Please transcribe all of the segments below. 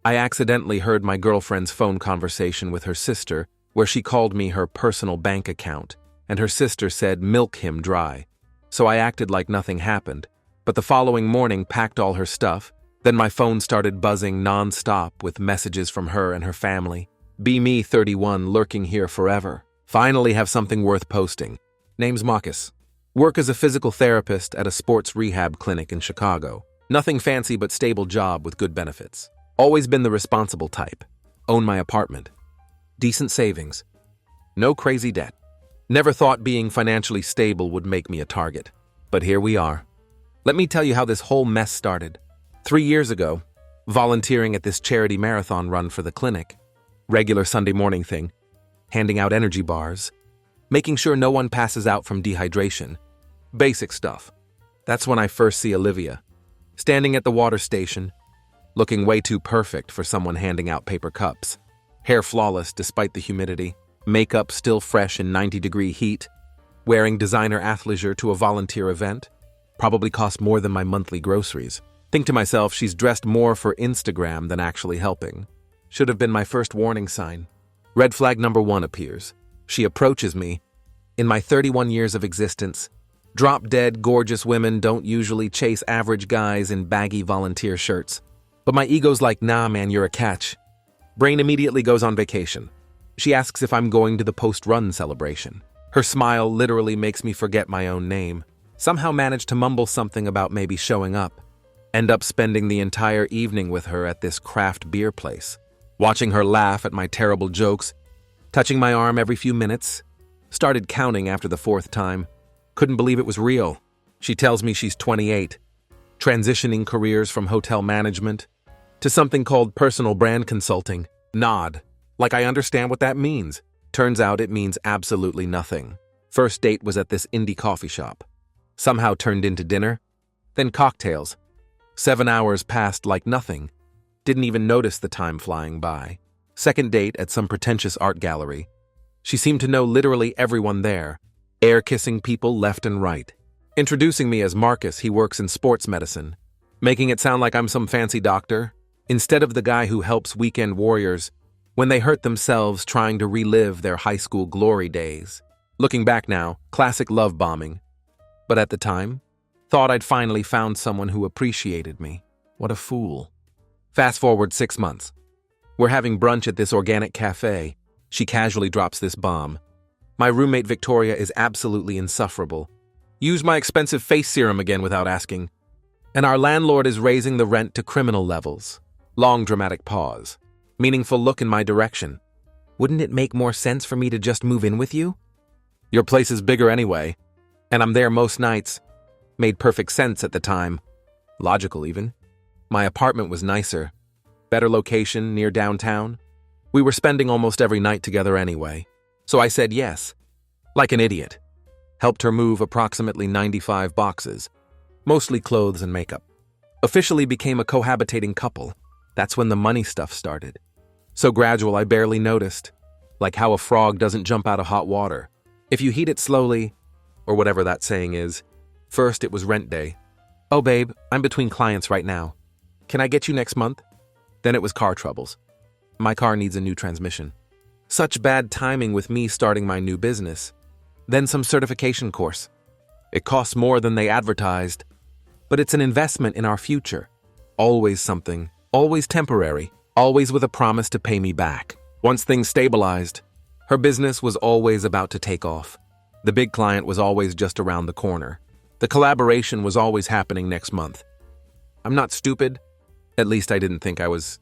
I accidentally heard my girlfriend's phone conversation with her sister, where she called me her personal bank account, and her sister said milk him dry. So I acted like nothing happened, but the following morning packed all her stuff. Then my phone started buzzing non-stop with messages from her and her family. Be me 31 lurking here forever. Finally have something worth posting. Name's Marcus. Work as a physical therapist at a sports rehab clinic in Chicago. Nothing fancy but stable job with good benefits. Always been the responsible type. Own my apartment. Decent savings. No crazy debt. Never thought being financially stable would make me a target. But here we are. Let me tell you how this whole mess started. 3 years ago, volunteering at this charity marathon run for the clinic. Regular Sunday morning thing. Handing out energy bars. Making sure no one passes out from dehydration. Basic stuff. That's when I first see Olivia. Standing at the water station. Looking way too perfect for someone handing out paper cups. Hair flawless despite the humidity. Makeup still fresh in 90-degree heat. Wearing designer athleisure to a volunteer event. Probably cost more than my monthly groceries. Think to myself, she's dressed more for Instagram than actually helping. Should have been my first warning sign. Red flag number 1 appears. She approaches me. In my 31 years of existence, drop-dead, gorgeous women don't usually chase average guys in baggy volunteer shirts. But my ego's like, nah man, you're a catch. Brain immediately goes on vacation. She asks if I'm going to the post-run celebration. Her smile literally makes me forget my own name. Somehow managed to mumble something about maybe showing up. End up spending the entire evening with her at this craft beer place. Watching her laugh at my terrible jokes. Touching my arm every few minutes. Started counting after the 4th time. Couldn't believe it was real. She tells me she's 28. Transitioning careers from hotel management to something called personal brand consulting. Nod. Like I understand what that means. Turns out it means absolutely nothing. First date was at this indie coffee shop. Somehow turned into dinner. Then cocktails. 7 hours passed like nothing. Didn't even notice the time flying by. Second date at some pretentious art gallery. She seemed to know literally everyone there. Air-kissing people left and right. Introducing me as Marcus, he works in sports medicine. Making it sound like I'm some fancy doctor. Instead of the guy who helps weekend warriors when they hurt themselves trying to relive their high school glory days. Looking back now, classic love bombing. But at the time, thought I'd finally found someone who appreciated me. What a fool. Fast forward 6 months. We're having brunch at this organic cafe. She casually drops this bomb. My roommate Victoria is absolutely insufferable. Use my expensive face serum again without asking. And our landlord is raising the rent to criminal levels. Long dramatic pause. Meaningful look in my direction. Wouldn't it make more sense for me to just move in with you? Your place is bigger anyway, and I'm there most nights. Made perfect sense at the time. Logical even. My apartment was nicer. Better location, near downtown. We were spending almost every night together anyway. So I said yes. Like an idiot. Helped her move approximately 95 boxes. Mostly clothes and makeup. Officially became a cohabitating couple. That's when the money stuff started. So gradual I barely noticed. Like how a frog doesn't jump out of hot water. If you heat it slowly, or whatever that saying is. First it was rent day. Oh babe, I'm between clients right now. Can I get you next month? Then it was car troubles. My car needs a new transmission. Such bad timing with me starting my new business. Then some certification course. It costs more than they advertised, but it's an investment in our future. Always something, always temporary, always with a promise to pay me back. Once things stabilized, her business was always about to take off. The big client was always just around the corner. The collaboration was always happening next month. I'm not stupid. At least I didn't think I was.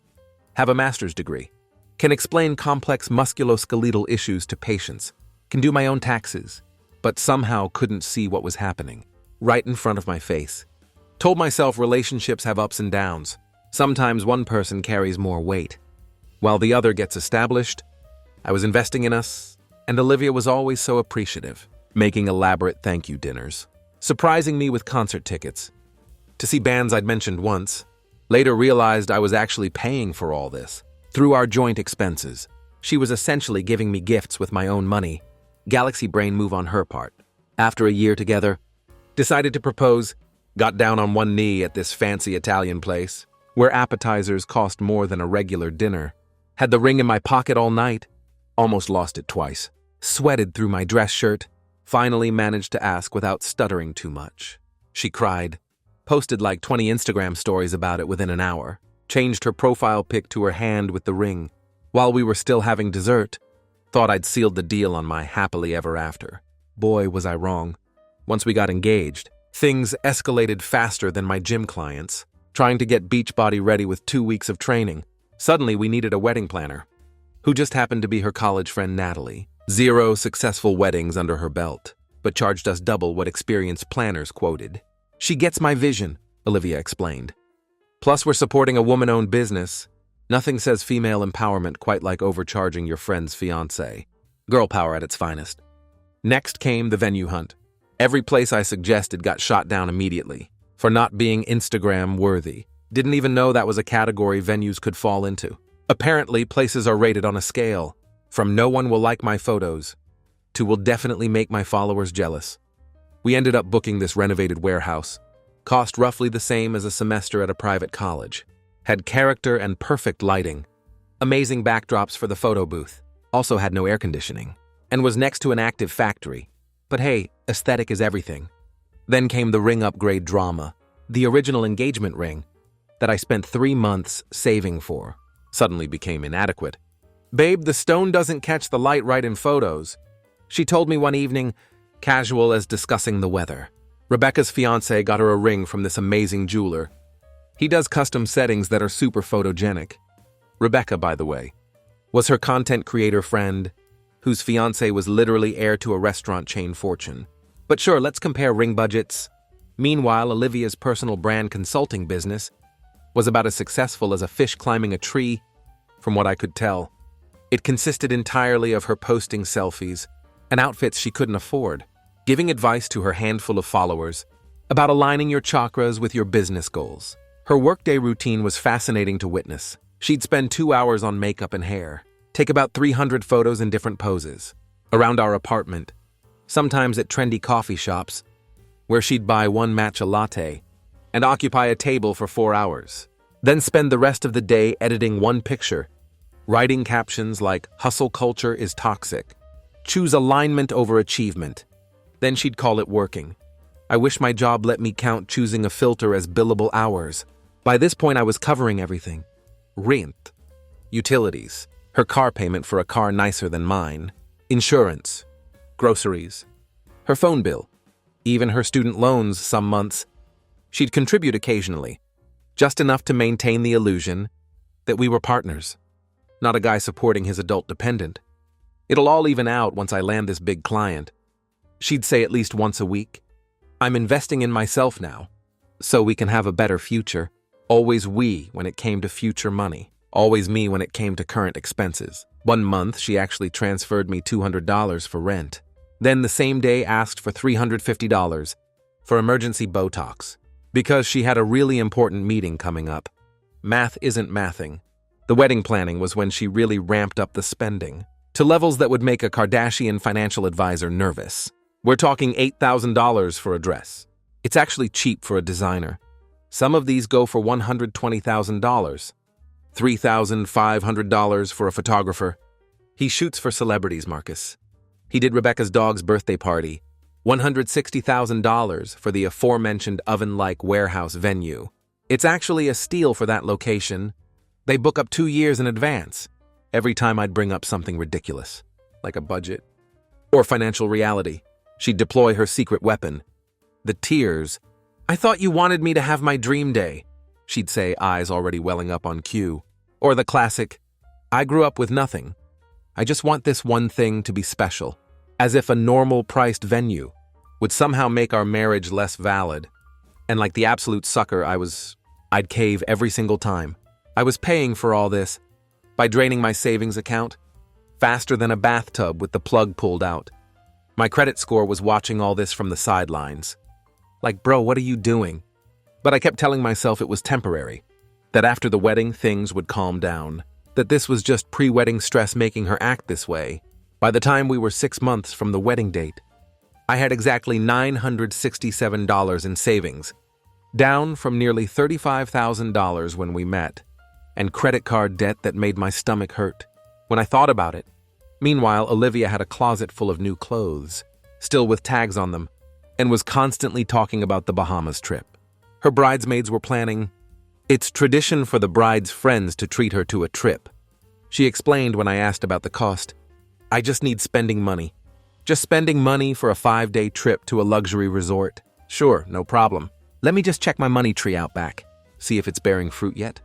Have a master's degree. Can explain complex musculoskeletal issues to patients. Can do my own taxes. But somehow couldn't see what was happening. Right in front of my face. Told myself relationships have ups and downs. Sometimes one person carries more weight. While the other gets established, I was investing in us, and Olivia was always so appreciative. Making elaborate thank you dinners. Surprising me with concert tickets. To see bands I'd mentioned once. Later realized I was actually paying for all this. Through our joint expenses. She was essentially giving me gifts with my own money. Galaxy brain move on her part. After a year together, decided to propose, got down on one knee at this fancy Italian place. where appetizers cost more than a regular dinner. Had the ring in my pocket all night. Almost lost it twice. Sweated through my dress shirt. Finally managed to ask without stuttering too much. She cried. Posted like 20 Instagram stories about it within an hour. Changed her profile pic to her hand with the ring. While we were still having dessert, thought I'd sealed the deal on my happily ever after. Boy, was I wrong. Once we got engaged, things escalated faster than my gym clients, trying to get Beachbody ready with 2 weeks of training. Suddenly, we needed a wedding planner, who just happened to be her college friend Natalie. 0 successful weddings under her belt, but charged us double what experienced planners quoted. She gets my vision, Olivia explained. Plus, we're supporting a woman-owned business. Nothing says female empowerment quite like overcharging your friend's fiancé. Girl power at its finest. Next came the venue hunt. Every place I suggested got shot down immediately for not being Instagram-worthy. Didn't even know that was a category venues could fall into. Apparently, places are rated on a scale from no one will like my photos to will definitely make my followers jealous. We ended up booking this renovated warehouse. Cost roughly the same as a semester at a private college. Had character and perfect lighting. Amazing backdrops for the photo booth. Also had no air conditioning. And was next to an active factory. But hey, aesthetic is everything. Then came the ring upgrade drama. The original engagement ring that I spent 3 months saving for suddenly became inadequate. Babe, the stone doesn't catch the light right in photos. She told me one evening, casual as discussing the weather. Rebecca's fiancé got her a ring from this amazing jeweler. He does custom settings that are super photogenic. Rebecca, by the way, was her content creator friend, whose fiancé was literally heir to a restaurant chain fortune. But sure, let's compare ring budgets. Meanwhile, Olivia's personal brand consulting business was about as successful as a fish climbing a tree, from what I could tell. It consisted entirely of her posting selfies and outfits she couldn't afford, giving advice to her handful of followers about aligning your chakras with your business goals. Her workday routine was fascinating to witness. She'd spend 2 hours on makeup and hair, take about 300 photos in different poses, around our apartment, sometimes at trendy coffee shops, where she'd buy 1 matcha latte and occupy a table for 4 hours. Then spend the rest of the day editing 1 picture, writing captions like, "Hustle culture is toxic. Choose alignment over achievement." Then she'd call it working. I wish my job let me count choosing a filter as billable hours. By this point, I was covering everything. Rent, utilities, her car payment for a car nicer than mine, insurance, groceries, her phone bill, even her student loans some months. She'd contribute occasionally, just enough to maintain the illusion that we were partners, not a guy supporting his adult dependent. It'll all even out once I land this big client. She'd say at least once a week, "I'm investing in myself now, so we can have a better future." Always we when it came to future money. Always me when it came to current expenses. 1 month, she actually transferred me $200 for rent. Then the same day asked for $350 for emergency Botox, because she had a really important meeting coming up. Math isn't mathing. The wedding planning was when she really ramped up the spending, to levels that would make a Kardashian financial advisor nervous. We're talking $8,000 for a dress. It's actually cheap for a designer. Some of these go for $120,000. $3,500 for a photographer. He shoots for celebrities, Marcus. He did Rebecca's dog's birthday party. $160,000 for the aforementioned oven-like warehouse venue. It's actually a steal for that location. They book up 2 years in advance. Every time I'd bring up something ridiculous, like a budget or financial reality, she'd deploy her secret weapon, the tears. "I thought you wanted me to have my dream day," she'd say, eyes already welling up on cue. Or the classic, "I grew up with nothing. I just want this one thing to be special," as if a normal-priced venue would somehow make our marriage less valid. And like the absolute sucker I'd cave every single time. I was paying for all this by draining my savings account faster than a bathtub with the plug pulled out. My credit score was watching all this from the sidelines. Like, bro, what are you doing? But I kept telling myself it was temporary, that after the wedding, things would calm down, that this was just pre-wedding stress making her act this way. By the time we were 6 months from the wedding date, I had exactly $967 in savings, down from nearly $35,000 when we met, and credit card debt that made my stomach hurt when I thought about it. Meanwhile, Olivia had a closet full of new clothes, still with tags on them, and was constantly talking about the Bahamas trip. Her bridesmaids were planning. It's tradition for the bride's friends to treat her to a trip. She explained when I asked about the cost. I just need spending money. Just spending money for a 5-day trip to a luxury resort. Sure, no problem. Let me just check my money tree out back, see if it's bearing fruit yet.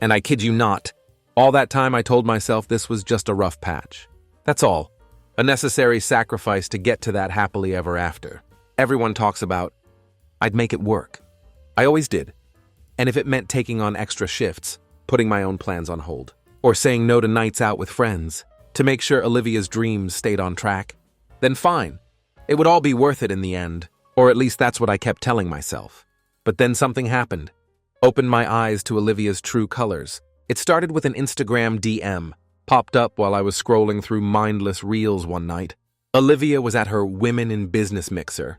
And I kid you not, all that time I told myself this was just a rough patch. That's all. A necessary sacrifice to get to that happily ever after. Everyone talks about, I'd make it work. I always did. And if it meant taking on extra shifts, putting my own plans on hold, or saying no to nights out with friends to make sure Olivia's dreams stayed on track, then fine. It would all be worth it in the end, or at least that's what I kept telling myself. But then something happened. Opened my eyes to Olivia's true colors. It started with an Instagram DM, popped up while I was scrolling through mindless reels one night. Olivia was at her Women in Business mixer,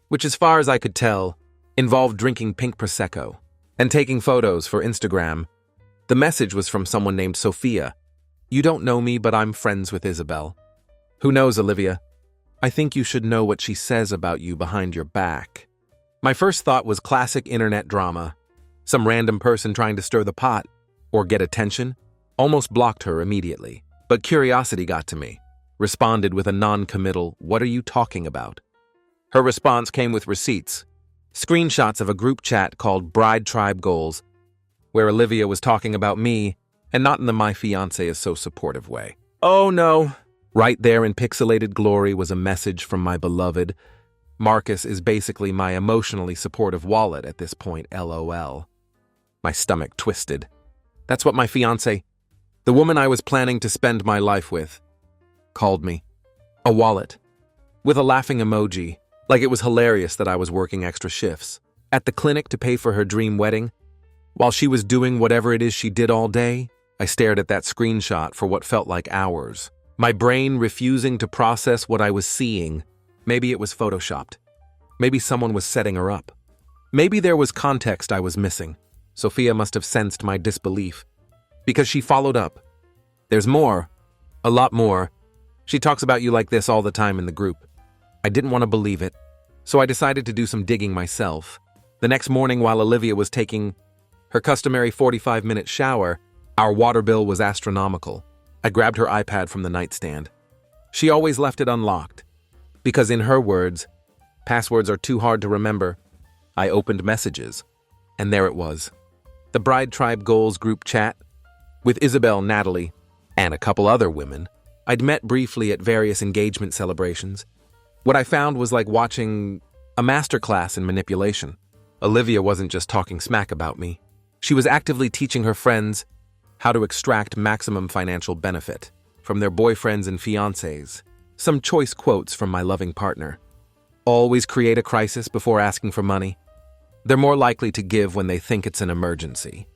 which as far as I could tell, involved drinking pink Prosecco and taking photos for Instagram. The message was from someone named Sophia. You don't know me, but I'm friends with Isabel. Who knows, Olivia? I think you should know what she says about you behind your back. My first thought was classic internet drama. Some random person trying to stir the pot or get attention. Almost blocked her immediately. But curiosity got to me. Responded with a non-committal, "What are you talking about?" Her response came with receipts. Screenshots of a group chat called Bride Tribe Goals, where Olivia was talking about me, and not in the my fiancé is so supportive way. Oh no. Right there in pixelated glory was a message from my beloved. Marcus is basically my emotionally supportive wallet at this point, LOL. My stomach twisted. That's what my fiancé, the woman I was planning to spend my life with, called me. A wallet. With a laughing emoji, like it was hilarious that I was working extra shifts. At the clinic to pay for her dream wedding, while she was doing whatever it is she did all day, I stared at that screenshot for what felt like hours. My brain refusing to process what I was seeing. Maybe it was photoshopped. Maybe someone was setting her up. Maybe there was context I was missing. Sophia must have sensed my disbelief, because she followed up. There's more. A lot more. She talks about you like this all the time in the group. I didn't want to believe it, so I decided to do some digging myself. The next morning, while Olivia was taking her customary 45-minute shower, our water bill was astronomical. I grabbed her iPad from the nightstand. She always left it unlocked, because in her words, passwords are too hard to remember. I opened messages, and there it was. The Bride Tribe Goals group chat with Isabel, Natalie, and a couple other women I'd met briefly at various engagement celebrations. What I found was like watching a masterclass in manipulation. Olivia wasn't just talking smack about me. She was actively teaching her friends how to extract maximum financial benefit from their boyfriends and fiancés. Some choice quotes from my loving partner. Always create a crisis before asking for money. They're more likely to give when they think it's an emergency.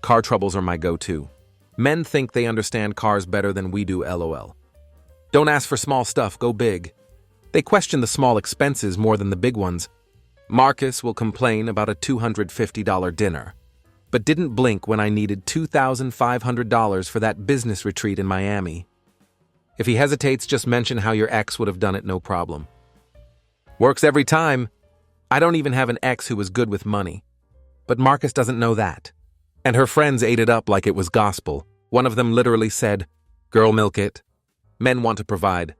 Car troubles are my go-to. Men think they understand cars better than we do, LOL. Don't ask for small stuff, go big. They question the small expenses more than the big ones. Marcus will complain about a $250 dinner, but didn't blink when I needed $2,500 for that business retreat in Miami. If he hesitates, just mention how your ex would have done it, no problem. Works every time. I don't even have an ex who was good with money. But Marcus doesn't know that. And her friends ate it up like it was gospel. One of them literally said, "Girl, milk it. Men want to provide.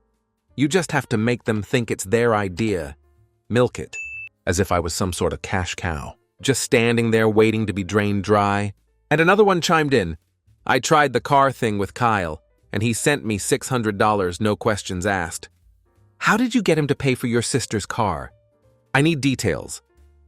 You just have to make them think it's their idea. Milk it." As if I was some sort of cash cow, just standing there waiting to be drained dry. And another one chimed in. I tried the car thing with Kyle, and he sent me $600, no questions asked. How did you get him to pay for your sister's car? I need details.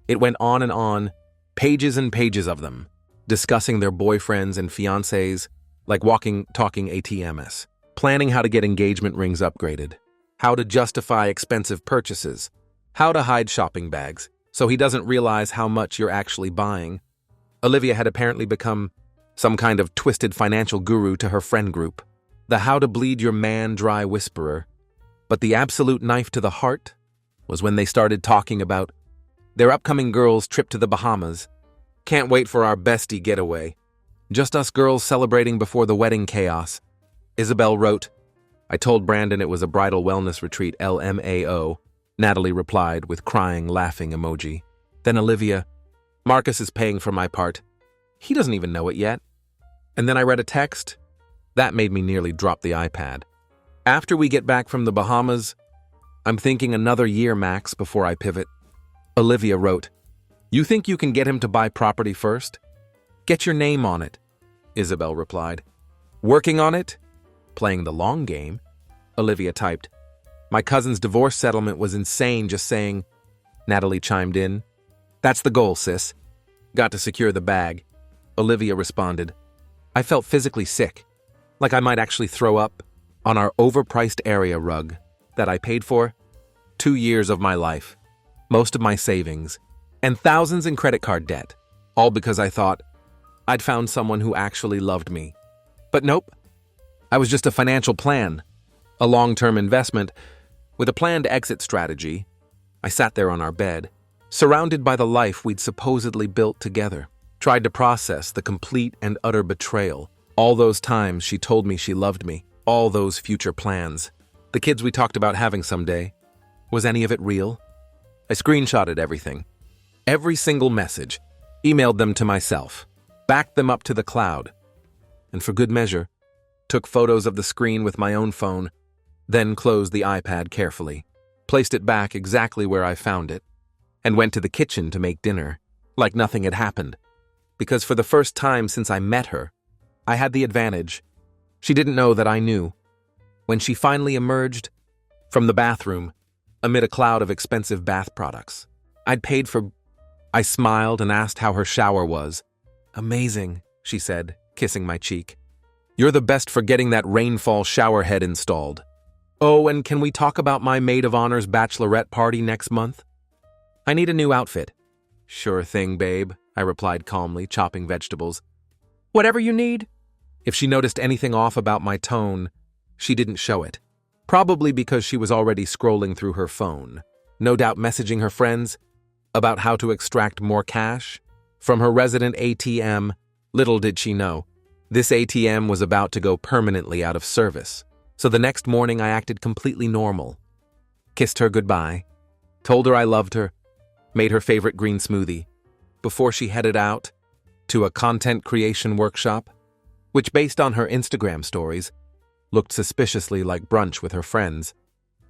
It went on and on, pages and pages of them, discussing their boyfriends and fiancés, like talking ATMs, planning how to get engagement rings upgraded, how to justify expensive purchases, how to hide shopping bags so he doesn't realize how much you're actually buying. Olivia had apparently become some kind of twisted financial guru to her friend group, the how to bleed your man dry whisperer. But the absolute knife to the heart was when they started talking about Their upcoming girls' trip to the Bahamas. Can't wait for our bestie getaway. Just us girls celebrating before the wedding chaos. Isabel wrote. I told Brandon it was a bridal wellness retreat, LMAO. Natalie replied with crying, laughing emoji. Then Olivia, Marcus is paying for my part. He doesn't even know it yet. And then I read a text. That made me nearly drop the iPad. After we get back from the Bahamas, I'm thinking another year max before I pivot. Olivia wrote, You think you can get him to buy property first? Get your name on it, Isabel replied. Working on it? Playing the long game, Olivia typed. My cousin's divorce settlement was insane, just saying. Natalie chimed in. That's the goal, sis. Got to secure the bag. Olivia responded. I felt physically sick, like I might actually throw up, on our overpriced area rug that I paid for. 2 years of my life, most of my savings, and thousands in credit card debt, all because I thought I'd found someone who actually loved me. But nope, I was just a financial plan, a long-term investment, with a planned exit strategy. I sat there on our bed, surrounded by the life we'd supposedly built together, tried to process the complete and utter betrayal. All those times she told me she loved me, all those future plans, the kids we talked about having someday. Was any of it real? I screenshotted everything. Every single message, emailed them to myself, backed them up to the cloud, and for good measure, took photos of the screen with my own phone, then closed the iPad carefully, placed it back exactly where I found it, and went to the kitchen to make dinner, like nothing had happened. Because for the first time since I met her, I had the advantage. She didn't know that I knew. When she finally emerged from the bathroom, amid a cloud of expensive bath products I'd paid for, I smiled and asked how her shower was. Amazing, she said, kissing my cheek. You're the best for getting that rainfall shower head installed. Oh, and can we talk about my maid of honor's bachelorette party next month? I need a new outfit. Sure thing, babe, I replied calmly, chopping vegetables. Whatever you need. If she noticed anything off about my tone, she didn't show it. Probably because she was already scrolling through her phone, no doubt messaging her friends about how to extract more cash from her resident ATM. Little did she know, this ATM was about to go permanently out of service. So the next morning I acted completely normal. Kissed her goodbye, told her I loved her, made her favorite green smoothie, before she headed out to a content creation workshop, which based on her Instagram stories, looked suspiciously like brunch with her friends.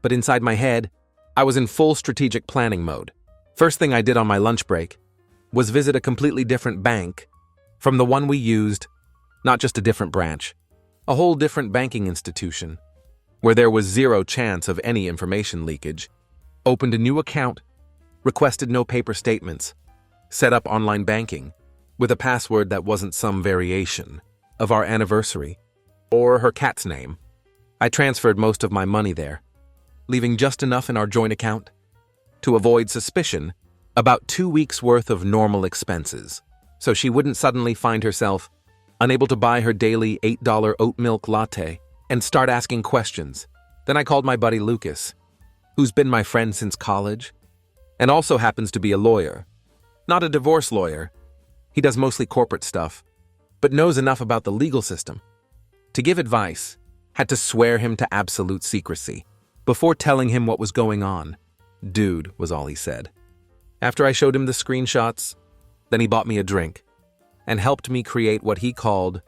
But inside my head, I was in full strategic planning mode. First thing I did on my lunch break was visit a completely different bank from the one we used, not just a different branch, a whole different banking institution, where there was zero chance of any information leakage. Opened a new account, requested no paper statements, set up online banking with a password that wasn't some variation of our anniversary or her cat's name. I transferred most of my money there, leaving just enough in our joint account to avoid suspicion about 2 weeks' worth of normal expenses, so she wouldn't suddenly find herself unable to buy her daily $8 oat milk latte and start asking questions. Then I called my buddy Lucas, who's been my friend since college, and also happens to be a lawyer. Not a divorce lawyer. He does mostly corporate stuff, but knows enough about the legal system to give advice. Had to swear him to absolute secrecy before telling him what was going on. Dude, was all he said. After I showed him the screenshots, then he bought me a drink and helped me create what he called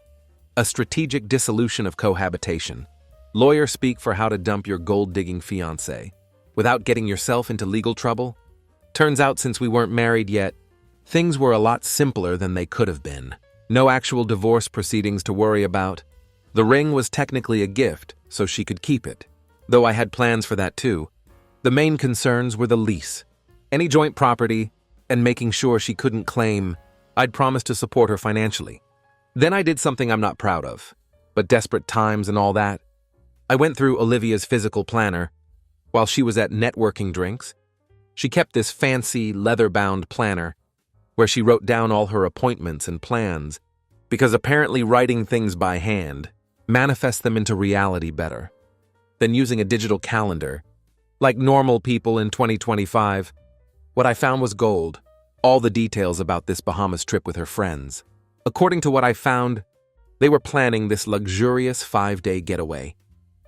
a strategic dissolution of cohabitation. Lawyer speak for how to dump your gold-digging fiancé without getting yourself into legal trouble. Turns out since we weren't married yet, things were a lot simpler than they could have been. No actual divorce proceedings to worry about. The ring was technically a gift, so she could keep it, though I had plans for that too. The main concerns were the lease, any joint property, and making sure she couldn't claim I'd promised to support her financially. Then I did something I'm not proud of, but desperate times and all that. I went through Olivia's physical planner. While she was at networking drinks, she kept this fancy leather-bound planner where she wrote down all her appointments and plans, because apparently writing things by hand manifests them into reality better than using a digital calendar, like normal people in 2025. What I found was gold. All the details about this Bahamas trip with her friends. According to what I found, they were planning this luxurious 5-day getaway.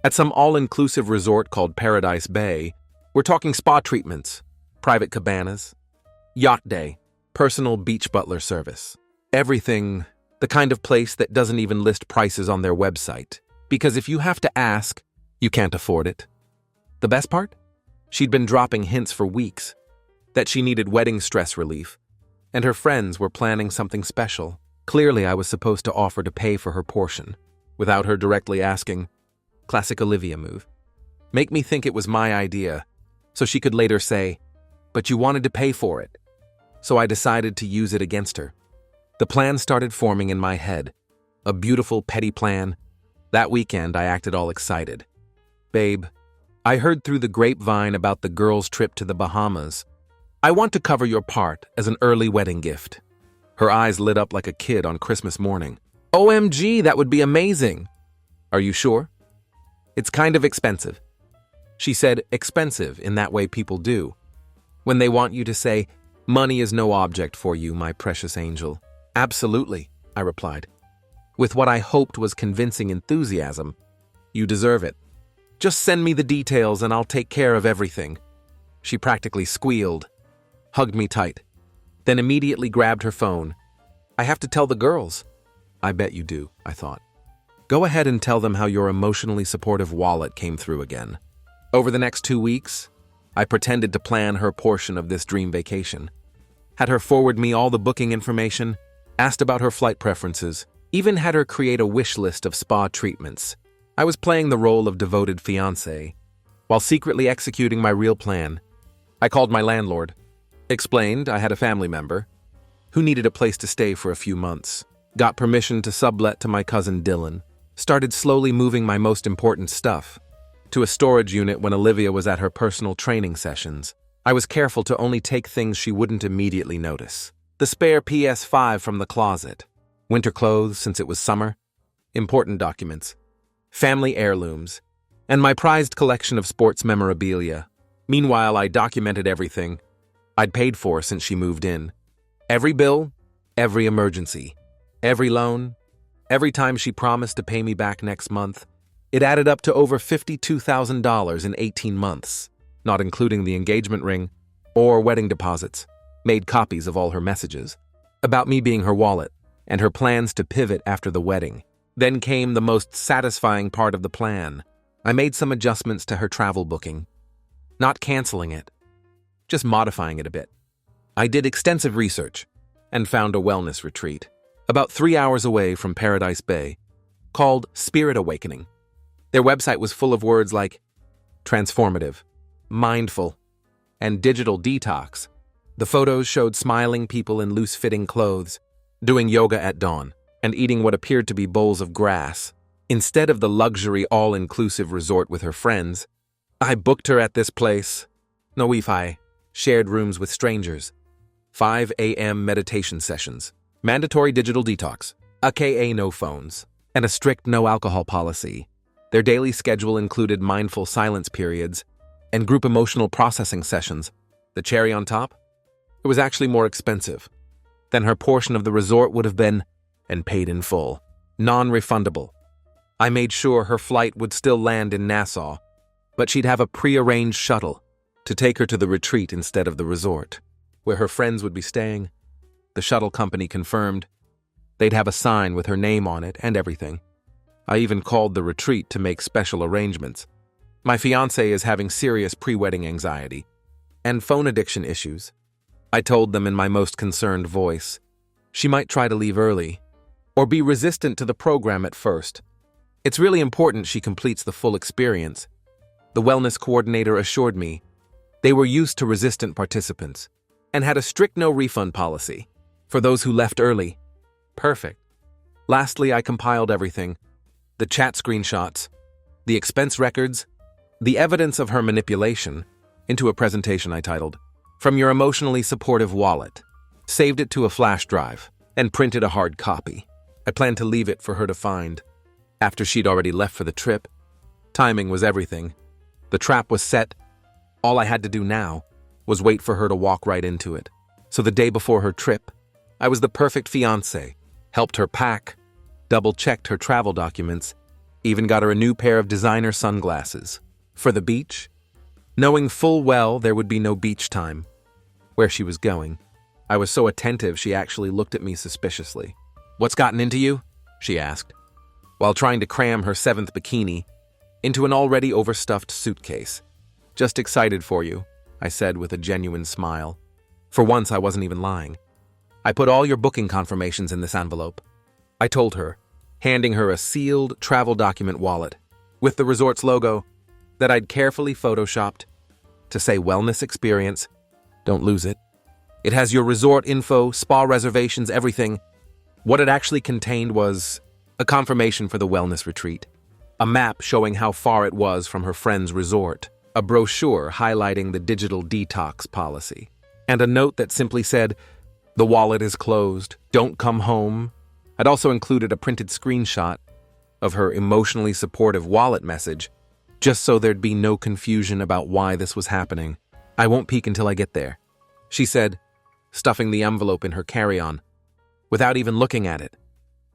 At some all-inclusive resort called Paradise Bay, we're talking spa treatments, private cabanas, yacht day, personal beach butler service. Everything, the kind of place that doesn't even list prices on their website. Because if you have to ask, you can't afford it. The best part? She'd been dropping hints for weeks that she needed wedding stress relief, and her friends were planning something special. Clearly, I was supposed to offer to pay for her portion, without her directly asking. Classic Olivia move. Make me think it was my idea, so she could later say, "But you wanted to pay for it." So I decided to use it against her. The plan started forming in my head. A beautiful, petty plan. That weekend, I acted all excited. "Babe, I heard through the grapevine about the girls' trip to the Bahamas. I want to cover your part as an early wedding gift." Her eyes lit up like a kid on Christmas morning. "OMG, that would be amazing." "Are you sure?" "It's kind of expensive." She said expensive in that way people do, when they want you to say, "Money is no object for you, my precious angel." "Absolutely," I replied, with what I hoped was convincing enthusiasm. "You deserve it. Just send me the details and I'll take care of everything." She practically squealed, hugged me tight, then immediately grabbed her phone. "I have to tell the girls." "I bet you do," I thought. "Go ahead and tell them how your emotionally supportive wallet came through again." Over the next 2 weeks, I pretended to plan her portion of this dream vacation. Had her forward me all the booking information, asked about her flight preferences, even had her create a wish list of spa treatments. I was playing the role of devoted fiancé, while secretly executing my real plan. I called my landlord, explained I had a family member who needed a place to stay for a few months, got permission to sublet to my cousin Dylan, started slowly moving my most important stuff to a storage unit when Olivia was at her personal training sessions. I was careful to only take things she wouldn't immediately notice. The spare PS5 from the closet, winter clothes since it was summer, important documents, family heirlooms, and my prized collection of sports memorabilia. Meanwhile, I documented everything I'd paid for since she moved in. Every bill, every emergency, every loan, every time she promised to pay me back next month. It added up to over $52,000 in 18 months, not including the engagement ring or wedding deposits. Made copies of all her messages about me being her wallet and her plans to pivot after the wedding. Then came the most satisfying part of the plan. I made some adjustments to her travel booking, not canceling it, just modifying it a bit. I did extensive research and found a wellness retreat about 3 hours away from Paradise Bay called Spirit Awakening. Their website was full of words like transformative, mindful, and digital detox. The photos showed smiling people in loose-fitting clothes, doing yoga at dawn, and eating what appeared to be bowls of grass. Instead of the luxury all-inclusive resort with her friends, I booked her at this place. No Wi-Fi, shared rooms with strangers, 5 a.m. meditation sessions, mandatory digital detox, aka no phones, and a strict no-alcohol policy. Their daily schedule included mindful silence periods and group emotional processing sessions. The cherry on top? It was actually more expensive than her portion of the resort would have been, and paid in full, non-refundable. I made sure her flight would still land in Nassau, but she'd have a pre-arranged shuttle to take her to the retreat instead of the resort, where her friends would be staying. The shuttle company confirmed they'd have a sign with her name on it and everything. I even called the retreat to make special arrangements. My fiancé is having serious pre-wedding anxiety and phone addiction issues. I told them in my most concerned voice. She might try to leave early or be resistant to the program at first. It's really important she completes the full experience. The wellness coordinator assured me they were used to resistant participants and had a strict no-refund policy for those who left early. Perfect. Lastly, I compiled everything. The chat screenshots, the expense records, the evidence of her manipulation, into a presentation I titled, "From Your Emotionally Supportive Wallet." Saved it to a flash drive and printed a hard copy. I planned to leave it for her to find after she'd already left for the trip. Timing was everything. The trap was set. All I had to do now was wait for her to walk right into it. So the day before her trip, I was the perfect fiancé, helped her pack, double-checked her travel documents, even got her a new pair of designer sunglasses. For the beach, knowing full well there would be no beach time. Where she was going, I was so attentive she actually looked at me suspiciously. "What's gotten into you?" she asked, while trying to cram her 7th bikini into an already overstuffed suitcase. "Just excited for you," I said with a genuine smile. For once, I wasn't even lying. "I put all your booking confirmations in this envelope," I told her, handing her a sealed travel document wallet with the resort's logo that I'd carefully photoshopped to say wellness experience. Don't lose it. It has your resort info, spa reservations, everything. What it actually contained was a confirmation for the wellness retreat, a map showing how far it was from her friend's resort, a brochure highlighting the digital detox policy, and a note that simply said, "The wallet is closed, don't come home." I'd also included a printed screenshot of her emotionally supportive wallet message, just so there'd be no confusion about why this was happening. "I won't peek until I get there," she said, stuffing the envelope in her carry-on, without even looking at it.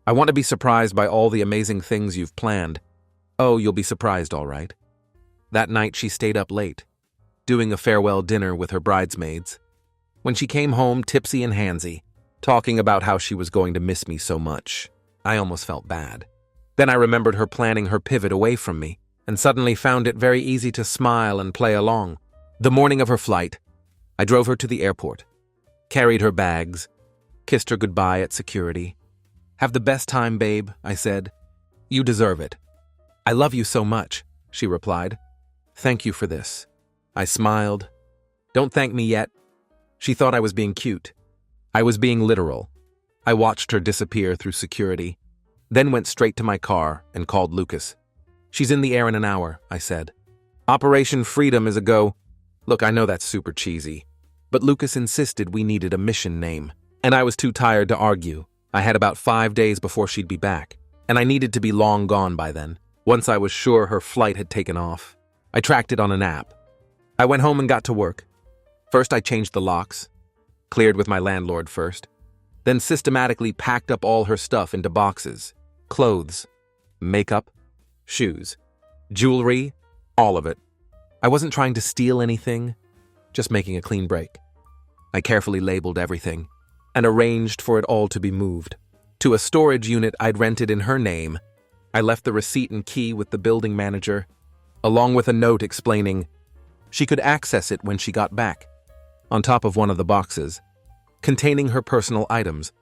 "I want to be surprised by all the amazing things you've planned." "Oh, you'll be surprised, all right." That night she stayed up late, doing a farewell dinner with her bridesmaids. When she came home tipsy and handsy, talking about how she was going to miss me so much, I almost felt bad. Then I remembered her planning her pivot away from me, and suddenly found it very easy to smile and play along. The morning of her flight, I drove her to the airport, carried her bags, kissed her goodbye at security. "Have the best time, babe," I said. "You deserve it." "I love you so much," she replied. "Thank you for this." I smiled. "Don't thank me yet." She thought I was being cute. I was being literal. I watched her disappear through security, then went straight to my car and called Lucas. "She's in the air in an hour," I said. "Operation Freedom is a go." Look, I know that's super cheesy, but Lucas insisted we needed a mission name, and I was too tired to argue. I had about 5 days before she'd be back, and I needed to be long gone by then, once I was sure her flight had taken off. I tracked it on an app. I went home and got to work. First, I changed the locks, cleared with my landlord first, then systematically packed up all her stuff into boxes. Clothes, makeup, shoes, jewelry, all of it. I wasn't trying to steal anything, just making a clean break. I carefully labeled everything and arranged for it all to be moved to a storage unit I'd rented in her name. I left the receipt and key with the building manager, along with a note explaining she could access it when she got back. On top of one of the boxes, containing her personal items,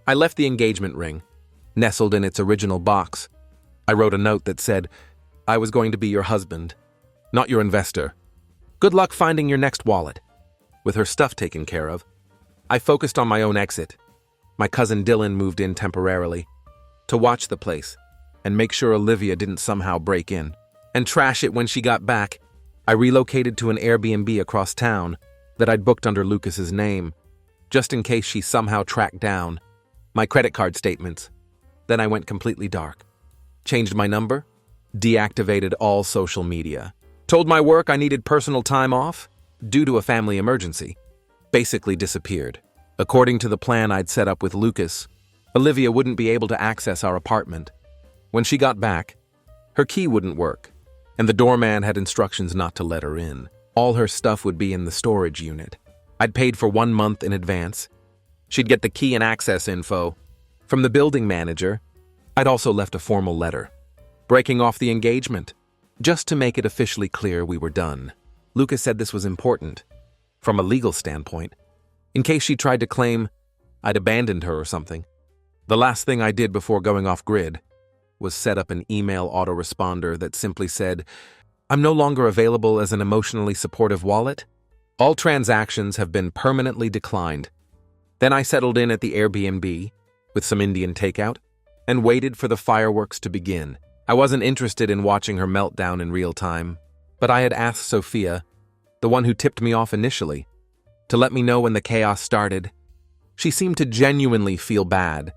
I left the engagement ring, nestled in its original box. I wrote a note that said, "I was going to be your husband, not your investor. Good luck finding your next wallet." With her stuff taken care of, I focused on my own exit. My cousin Dylan moved in temporarily to watch the place and make sure Olivia didn't somehow break in and trash it when she got back. I relocated to an Airbnb across town that I'd booked under Lucas's name, just in case she somehow tracked down my credit card statements. Then I went completely dark. Changed my number, deactivated all social media, told my work I needed personal time off due to a family emergency, basically disappeared. According to the plan I'd set up with Lucas, Olivia wouldn't be able to access our apartment. When she got back, her key wouldn't work, and the doorman had instructions not to let her in. All her stuff would be in the storage unit. I'd paid for 1 month in advance. She'd get the key and access info. From the building manager, I'd also left a formal letter, breaking off the engagement, just to make it officially clear we were done. Lucas said this was important, from a legal standpoint, in case she tried to claim I'd abandoned her or something. The last thing I did before going off grid was set up an email autoresponder that simply said, "I'm no longer available as an emotionally supportive wallet. All transactions have been permanently declined." Then I settled in at the Airbnb with some Indian takeout and waited for the fireworks to begin. I wasn't interested in watching her meltdown in real time, but I had asked Sophia, the one who tipped me off initially, to let me know when the chaos started. She seemed to genuinely feel bad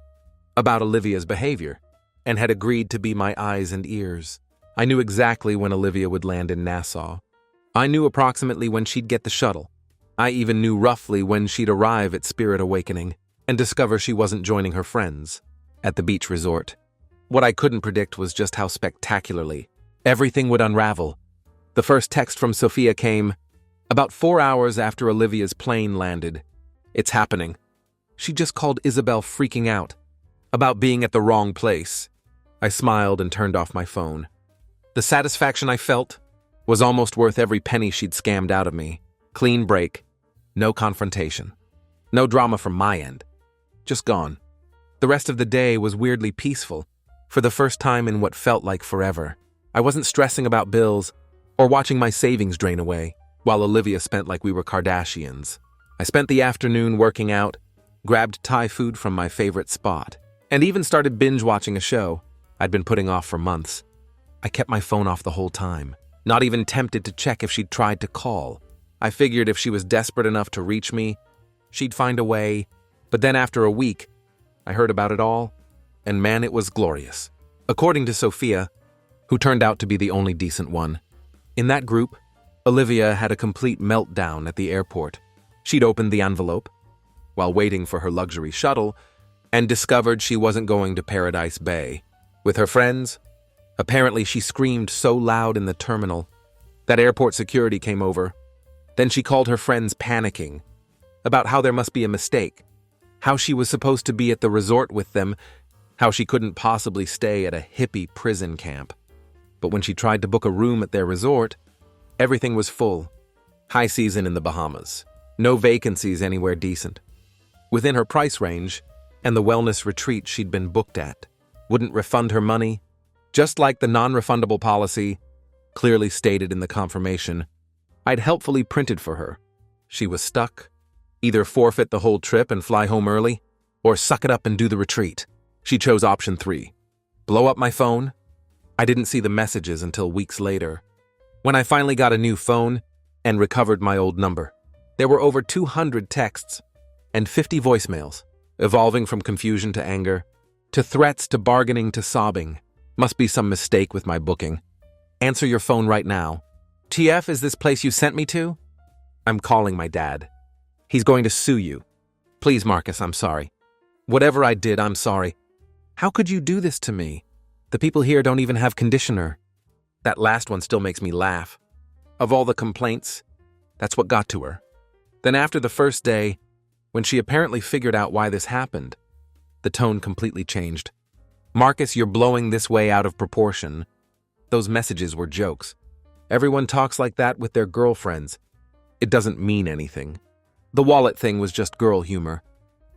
about Olivia's behavior and had agreed to be my eyes and ears. I knew exactly when Olivia would land in Nassau. I knew approximately when she'd get the shuttle. I even knew roughly when she'd arrive at Spirit Awakening and discover she wasn't joining her friends at the beach resort. What I couldn't predict was just how spectacularly everything would unravel. The first text from Sophia came about 4 hours after Olivia's plane landed. "It's happening." She just called Isabel freaking out about being at the wrong place. I smiled and turned off my phone. The satisfaction I felt was almost worth every penny she'd scammed out of me. Clean break. No confrontation. No drama from my end. Just gone. The rest of the day was weirdly peaceful, for the first time in what felt like forever. I wasn't stressing about bills or watching my savings drain away, while Olivia spent like we were Kardashians. I spent the afternoon working out, grabbed Thai food from my favorite spot, and even started binge-watching a show I'd been putting off for months. I kept my phone off the whole time, not even tempted to check if she'd tried to call. I figured if she was desperate enough to reach me, she'd find a way. But then after a week, I heard about it all, and man, it was glorious. According to Sophia, who turned out to be the only decent one, in that group, Olivia had a complete meltdown at the airport. She'd opened the envelope while waiting for her luxury shuttle and discovered she wasn't going to Paradise Bay with her friends. Apparently, she screamed so loud in the terminal that airport security came over. Then she called her friends panicking about how there must be a mistake, how she was supposed to be at the resort with them, how she couldn't possibly stay at a hippie prison camp. But when she tried to book a room at their resort, everything was full. High season in the Bahamas. No vacancies anywhere decent. Within her price range, and the wellness retreat she'd been booked at wouldn't refund her money, just like the non-refundable policy clearly stated in the confirmation I'd helpfully printed for her. She was stuck. Either forfeit the whole trip and fly home early, or suck it up and do the retreat. She chose option 3. Blow up my phone? I didn't see the messages until weeks later, when I finally got a new phone and recovered my old number. There were over 200 texts and 50 voicemails, evolving from confusion to anger, to threats to bargaining to sobbing. Must be some mistake with my booking. Answer your phone right now. TF, is this place you sent me to? I'm calling my dad. He's going to sue you. Please, Marcus, I'm sorry. Whatever I did, I'm sorry. How could you do this to me? The people here don't even have conditioner. That last one still makes me laugh. Of all the complaints, that's what got to her. Then after the first day, when she apparently figured out why this happened, the tone completely changed. Marcus, you're blowing this way out of proportion. Those messages were jokes. Everyone talks like that with their girlfriends. It doesn't mean anything. The wallet thing was just girl humor.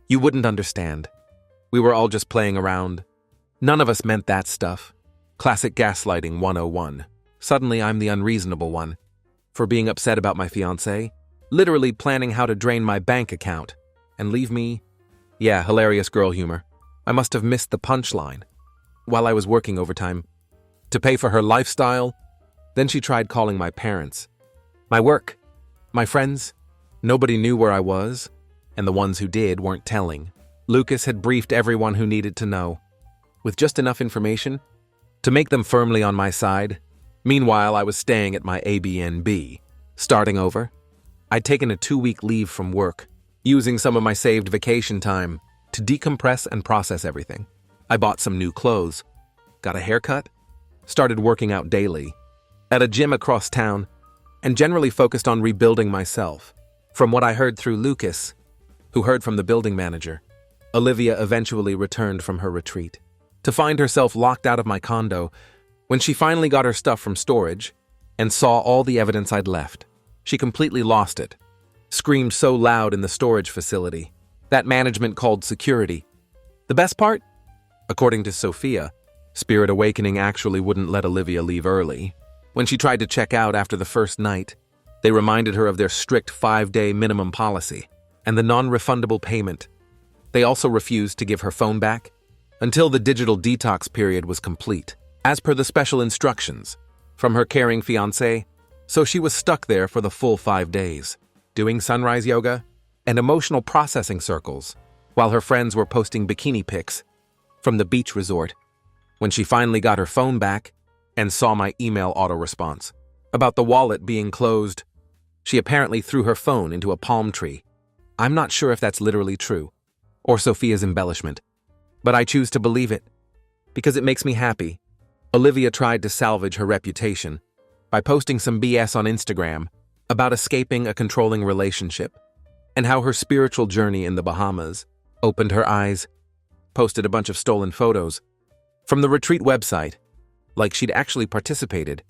You wouldn't understand. We were all just playing around. None of us meant that stuff. Classic gaslighting 101. Suddenly I'm the unreasonable one. For being upset about my fiancé, literally planning how to drain my bank account and leave me. Yeah, hilarious girl humor. I must have missed the punchline while I was working overtime to pay for her lifestyle. Then she tried calling my parents, my work, my friends. Nobody knew where I was, and the ones who did weren't telling. Lucas had briefed everyone who needed to know, with just enough information to make them firmly on my side. Meanwhile, I was staying at my Airbnb, starting over. I'd taken a 2-week leave from work, using some of my saved vacation time to decompress and process everything. I bought some new clothes, got a haircut, started working out daily at a gym across town, and generally focused on rebuilding myself. From what I heard through Lucas, who heard from the building manager, Olivia eventually returned from her retreat to find herself locked out of my condo. When she finally got her stuff from storage and saw all the evidence I'd left, she completely lost it, screamed so loud in the storage facility that management called security. The best part? According to Sophia, Spirit Awakening actually wouldn't let Olivia leave early. When she tried to check out after the first night, they reminded her of their strict 5-day minimum policy and the non-refundable payment. They also refused to give her phone back until the digital detox period was complete, as per the special instructions from her caring fiancé. So she was stuck there for the full 5 days, doing sunrise yoga and emotional processing circles, while her friends were posting bikini pics from the beach resort. When she finally got her phone back and saw my email auto-response about the wallet being closed, She apparently threw her phone into a palm tree. I'm not sure if that's literally true, or Sophia's embellishment, but I choose to believe it, because it makes me happy. Olivia tried to salvage her reputation by posting some BS on Instagram about escaping a controlling relationship, and how her spiritual journey in the Bahamas opened her eyes, posted a bunch of stolen photos from the retreat website, like she'd actually participated,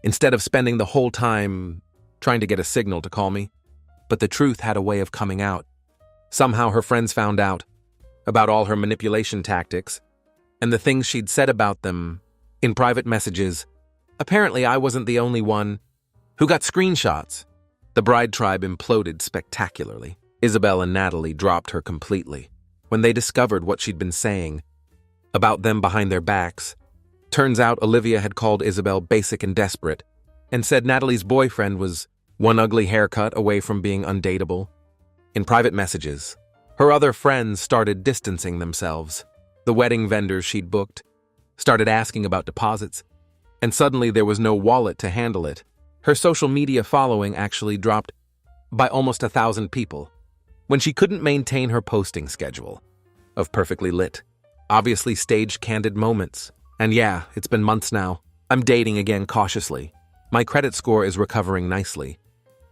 instead of spending the whole time trying to get a signal to call me. But the truth had a way of coming out. Somehow her friends found out about all her manipulation tactics and the things she'd said about them in private messages. Apparently, I wasn't the only one who got screenshots. The bride tribe imploded spectacularly. Isabel and Natalie dropped her completely when they discovered what she'd been saying about them behind their backs. Turns out Olivia had called Isabel basic and desperate and said Natalie's boyfriend was one ugly haircut away from being undateable. In private messages, her other friends started distancing themselves. The wedding vendors she'd booked started asking about deposits, and suddenly there was no wallet to handle it. Her social media following actually dropped by almost 1,000 people when she couldn't maintain her posting schedule of perfectly lit, obviously staged candid moments. And yeah, it's been months now. I'm dating again cautiously. My credit score is recovering nicely.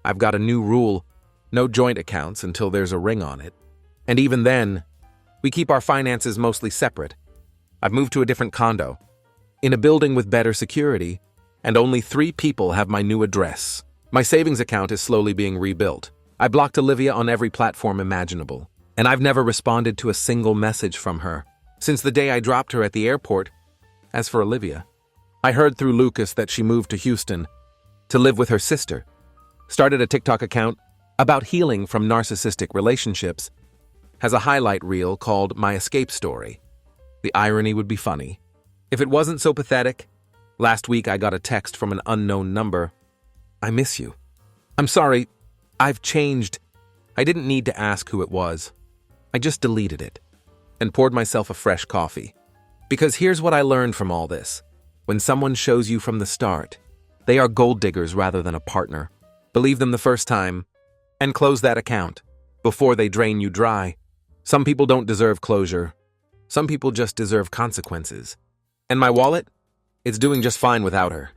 I've got a new rule: no joint accounts until there's a ring on it. And even then, we keep our finances mostly separate. I've moved to a different condo, in a building with better security, and only 3 people have my new address. My savings account is slowly being rebuilt. I blocked Olivia on every platform imaginable, and I've never responded to a single message from her since the day I dropped her at the airport. As for Olivia, I heard through Lucas that she moved to Houston to live with her sister, started a TikTok account about healing from narcissistic relationships, has a highlight reel called My Escape Story. The irony would be funny if it wasn't so pathetic. Last week I got a text from an unknown number. I miss you. I'm sorry, I've changed. I didn't need to ask who it was. I just deleted it and poured myself a fresh coffee. Because here's what I learned from all this. When someone shows you from the start, they are gold diggers rather than a partner. Believe them the first time and close that account before they drain you dry. Some people don't deserve closure. Some people just deserve consequences. And my wallet? It's doing just fine without her.